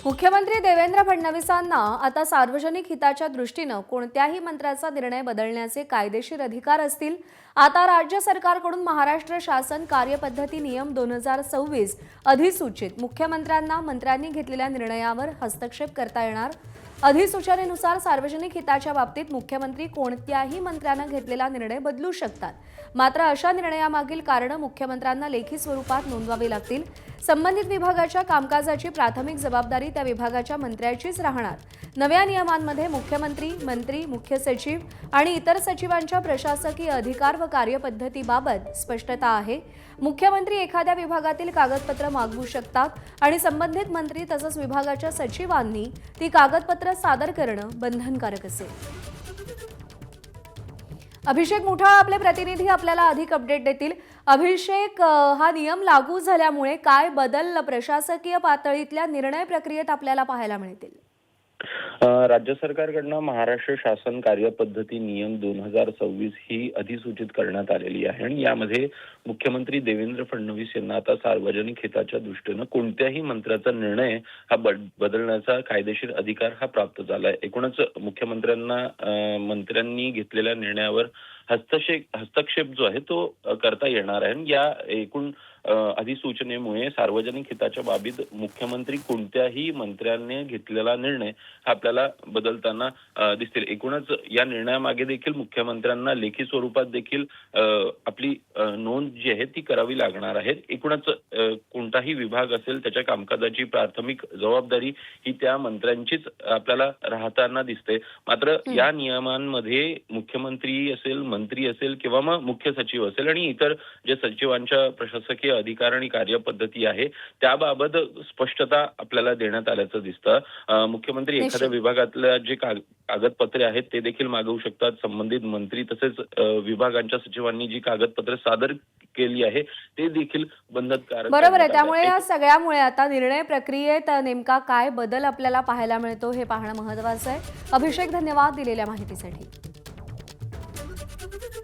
मुख्यमंत्री देवेंद्र फडणवीसांना आता सार्वजनिक हिताच्या दृष्टीने कोणत्याही मंत्र्याचा निर्णय बदलण्याचे कायदेशीर अधिकार असतील। आता राज्य सरकारकडून महाराष्ट्र शासन कार्यपद्धती नियम 2026 अधिसूचित मुख्यमंत्र्यांना मंत्र्यांनी घेतलेल्या निर्णयावर हस्तक्षेप करता येणार। अधिसूचनेनुसार सार्वजनिक हिताच्या बाबतीत मुख्यमंत्री कोणत्याही मंत्र्यांना घेतलेला निर्णय बदलू शकतात। मात्र अशा निर्णयामागील कारणे मुख्यमंत्र्यांना लेखी स्वरूपात नोंदवावी लागतील। संबंधित विभागाच्या कामकाजाची प्राथमिक जबाबदारी त्या विभागाच्या मंत्र्याचीच राहणार। नव्या नियमांमध्ये मुख्यमंत्री, मंत्री, मुख्य सचिव आणि इतर सचिवांच्या प्रशासकीय अधिकार व कार्यपद्धतीबाबत स्पष्टता आहे। मुख्यमंत्री एखाद्या विभागातील कागदपत्र मागवू शकतात आणि संबंधित मंत्री तसंच विभागाच्या सचिवांनी ती कागदपत्र सादर करणं बंधनकारक असेल। अभिषेक मुठाळ आपले प्रतिनिधी आपल्याला अधिक अपडेट देतील। अभिषेक, हा नियम लागू झाल्यामुळे काय बदल प्रशासकीय पातळीतल्या निर्णय प्रक्रियेत आपल्याला पाहायला मिळतील? राज्य सरकारकडनं महाराष्ट्र शासन कार्यपद्धती नियम 2026 ही अधिसूचित करण्यात आलेली आहे आणि यामध्ये मुख्यमंत्री देवेंद्र फडणवीस यांना आता सार्वजनिक हिताच्या दृष्टीने कोणत्याही मंत्र्याचा निर्णय हा बदलण्याचा कायदेशीर अधिकार हा प्राप्त झाला आहे। एकूणच मुख्यमंत्र्यांना मंत्र्यांनी घेतलेल्या निर्णयावर हस्तक्षेप जो आहे तो करता येणार आहे। या एकूण अधिसूचनेमुळे सार्वजनिक हिताच्या बाबतीत मुख्यमंत्री कोणत्याही मंत्र्यांनी घेतलेला निर्णय हा आपल्याला बदलताना दिसतील। एकूणच या निर्णयामागे देखील मुख्यमंत्र्यांना लेखी स्वरूपात देखील आपली नोंद जी आहे ती करावी लागणार आहे। एकूणच कोणताही विभाग असेल त्याच्या कामकाजाची प्राथमिक जबाबदारी ही त्या मंत्र्यांचीच आपल्याला राहताना दिसते। मात्र या नियमांमध्ये मुख्यमंत्री असेल, मंत्री असेल किंवा मग मुख्य सचिव असेल आणि इतर जे सचिवांच्या प्रशासकीय अधिकार आणि कार्यपद्धती आहे त्याबाबत स्पष्टता आपल्याला देण्यात आल्याचं दिसतं। मुख्यमंत्री एखाद्या विभागातल्या जे कागदपत्रे आहेत ते देखील मागवू शकतात। संबंधित मंत्री तसेच विभागांच्या सचिवांनी जी कागदपत्रे सादर केली आहे ते देखील बंधनकारक। बरोबर आहे। त्यामुळे या सगळ्यामुळे आता निर्णय प्रक्रियेत नेमका काय बदल आपल्याला पाहायला मिळतो हे पाहणं महत्त्वाचं आहे। अभिषेक, धन्यवाद दिलेल्या माहितीसाठी।